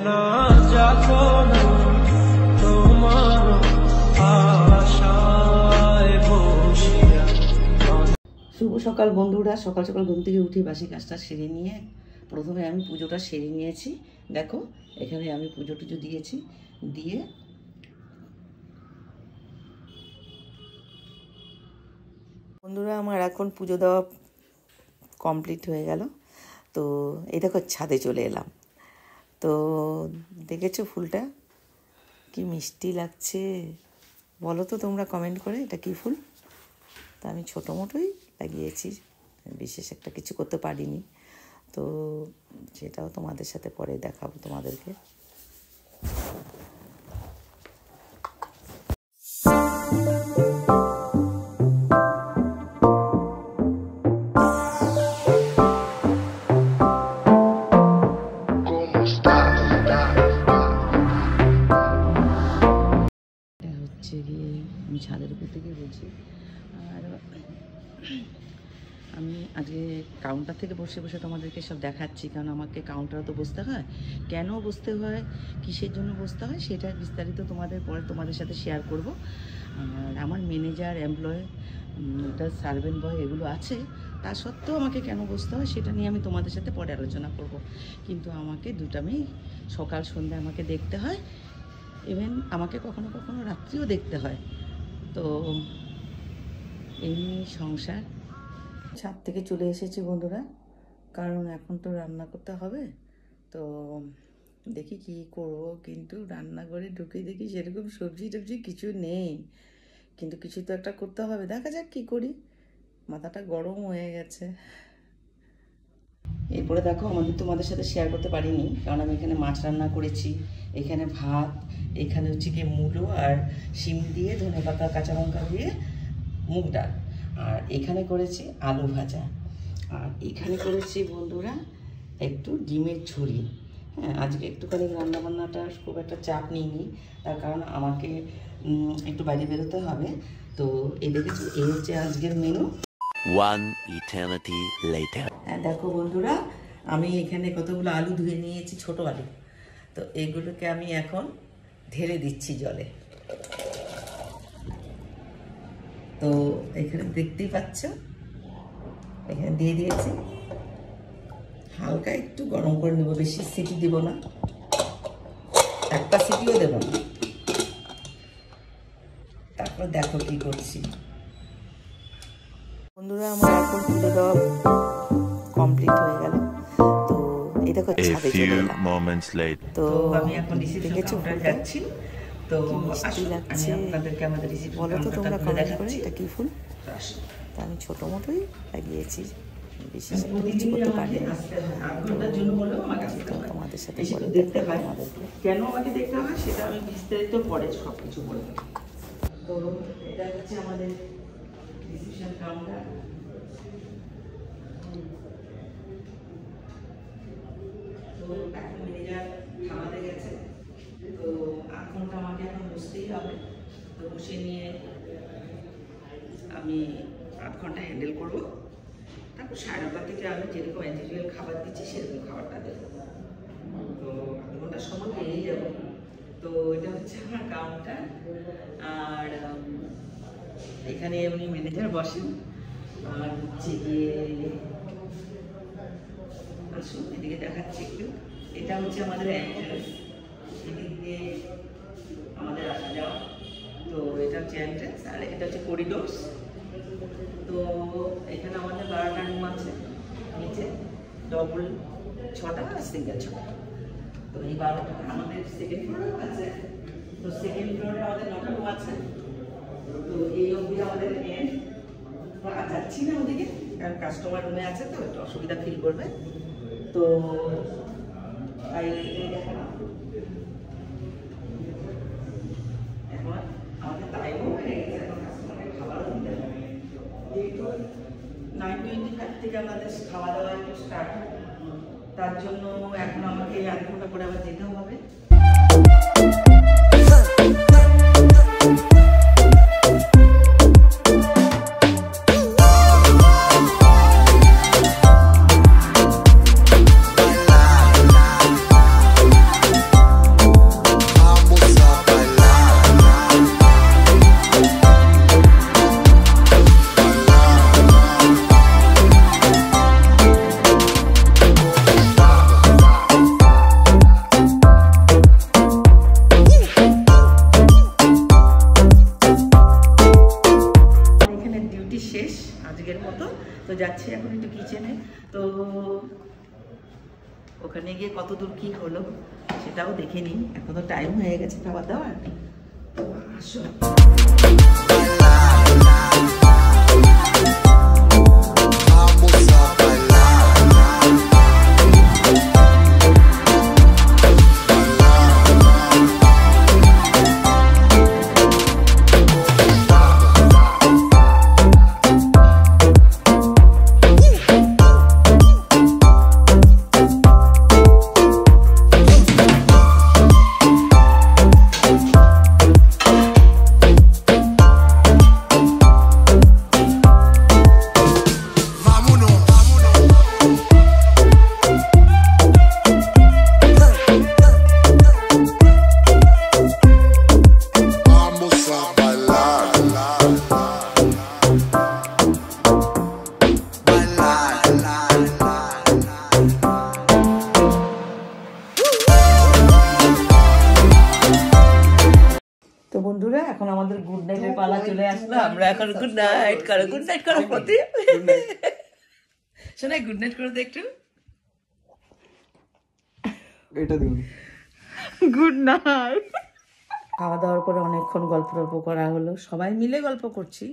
না যখন তোমার আশায় বসিয়া। শুভ সকাল বন্ধুরা। সকাল সকাল ঘুম থেকে উঠে বাসি কাজটা সেরে নিয়ে প্রথমে আমি পুজোটা সেরে নিয়েছি। দেখো এখানে আমি পুজো টুজো দিয়েছি, দিয়ে বন্ধুরা আমার এখন পুজো দেওয়া কমপ্লিট হয়ে গেল। তো এই দেখো ছাদে চলে এলাম। তো দেখেছো ফুলটা কি মিষ্টি লাগছে, বলো তো তোমরা কমেন্ট করে এটা কি ফুল। তো আমি ছোটো মোটোই লাগিয়েছি, বিশেষ একটা কিছু করতে পারিনি। তো সেটাও তোমাদের সাথে পরে দেখাবো তোমাদেরকে। হচ্ছে গিয়ে আমি ছাদের উপর থেকে বলছি, আর আমি আজকে কাউন্টার থেকে বসে বসে তোমাদেরকে সব দেখাচ্ছি, কারণ আমাকে কাউন্টারে তো বসতে হয়। কেন বসতে হয়, কিসের জন্য বসতে হয়, সেটা বিস্তারিত তোমাদের সাথে শেয়ার করব। আর আমার ম্যানেজার, এমপ্লয়, সার্ভেন্ট বয় এগুলো আছে, তা সত্ত্বেও আমাকে কেন বসতে হয় সেটা নিয়ে আমি তোমাদের সাথে পরে আলোচনা করব। কিন্তু আমাকে দুটামেই সকাল সন্ধ্যা আমাকে দেখতে হয়, ইভেন আমাকে কখনো কখনো রাত্রিও দেখতে হয়। তো এমনি সংসার। ছাদ থেকে চলে এসেছি বন্ধুরা, কারণ এখন তো রান্না করতে হবে। তো দেখি কি করব, কিন্তু রান্নাঘরে ঢুকে দেখি সেরকম সবজি টবজি কিছু নেই, কিন্তু কিছু তো একটা করতে হবে। দেখা যাক কি করি, মাথাটা গরম হয়ে গেছে। এরপরে দেখো তোমাদের সাথে শেয়ার করতে পারিনি, কারণ আমি এখানে মাছ রান্না করেছি, এখানে ভাত, এখানে হচ্ছে গিয়ে মূলো আর শিম দিয়ে ধনেপাতা কাঁচা লঙ্কা দিয়ে মুগ ডাল, আর এখানে করেছি আলু ভাজা, আর এখানে করেছি বন্ধুরা একটু ডিমের ঝুড়ি। হ্যাঁ, আজকে একটুখানি রান্নাবান্নাটা খুব একটা চাপ নিইনি, তার কারণ আমাকে একটু বাইরে বেরোতে হবে। তো এই দেখেছি, এই হচ্ছে আজকের মেনু। One eternity later. হ্যাঁ দেখো বন্ধুরা, আমি এখানে কতগুলো আলু ধুয়ে নিয়েছি, ছোট আলু। তো এগুলোকে আমি এখন ঢেলে দিচ্ছি জলে। তো এখানে দেখতেই পাচ্ছ, এখানে দিয়ে দিয়েছি। হালকা একটু গরম করে নেবো, বেশি সিটি দিব না, একটা সিটিও দেব না। তারপর দেখো কি করছি বন্ধুরা, আমার এখন পুজো দেওয়া কমপ্লিট হয়ে গেল। তো এই দেখো ছাদে চলে এলাম। তো আমি এখন দেখেছো যাচ্ছি, তো মিষ্টি লাগছে, বলো তো তোমরা কমেন্ট করে এটা কি ফুল। তো আমি ছোটো মোটোই লাগিয়েছি, বিশেষ কিছু করতে পারি না। তোমাদের সাথে দেখতে হয়, কেন আমাকে দেখতে হয় সেটা আমি বিস্তারিত পরে সব কিছু বলবো। তো এটা হচ্ছে আমাদের রিসেপশন কাউন্টার। তো এখন ম্যানেজার খাওয়াতে গেছে, তো আধ ঘন্টা আমাকে এখন বসতেই হবে। তো বসে নিয়ে আমি আধ ঘন্টা হ্যান্ডেল করবো, তারপর 9:30 থেকে আমি যেরকম অ্যান্টিরিয়াল খাবার দিচ্ছি সেরকম খাবারটা দেবো। তো আধ ঘন্টার সময় পেয়েই যাবো। তো এটা হচ্ছে আমার কাউন্টার, আর এখানে উনি ম্যানেজার বসেন। আর হচ্ছে গিয়ে আসুন এদিকে দেখাচ্ছি একটু, এটা হচ্ছে আমাদের এন্ট্রান্স, এদিক দিয়ে আমাদের আসা যাওয়া। তো এটা হচ্ছে এন্ট্রান্স, আর এটা হচ্ছে করিডোরস। তো এখানে আমাদের 12টা রুম আছে, নিচে ডবল 6টা আর সিঙ্গেল 6টা। তো এই 12টা আমাদের সেকেন্ড ফ্লোরেও আছে। তো সেকেন্ড ফ্লোরে আমাদের 9টা রুম আছে। তো এই অবধি আমাদের এন্ড। যাচ্ছি না ওদিকে, কারণ কাস্টমার রুমে আছে, তো একটু অসুবিধা ফিল করবে। তো এখন আমাদের টাইমও হয়ে গেছে, এখন কাস্টমারকে খাবারও দিতে হবে। যেহেতু 9:25 থেকে আমাদের খাওয়া দাওয়া একটু স্টার্ট, তার জন্য এখন আমাকে আধ ঘন্টা করে আবার যেতেও হবে। ওখানে গিয়ে কত দূর কি হলো সেটাও দেখে নিই। এখন তো টাইম হয়ে গেছে খাবার দাবার। তো আসো। তো বন্ধুরা এখন আমাদের গুড নাইটের পালা চলে আসলো। আমরা এখন গুড নাইট করো, গুড নাইট করো প্রদীপ। শোনাই গুড নাইট করে দে একটু। এটা দিন গুড নাইট। খাওয়া দাওয়ার পরে অনেকক্ষণ গল্প টল্প করা হলো, সবাই মিলে গল্প করছি।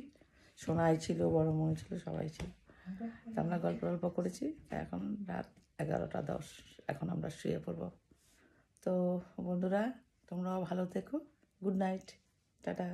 সোনাই ছিল, বড় মনে ছিল, সবাই ছিল। আমরা গল্প টল্প করেছি। এখন রাত 11টা 10, এখন আমরা শুয়ে পড়বো। তো বন্ধুরা তোমরাও ভালো থেকো। Good night, tata.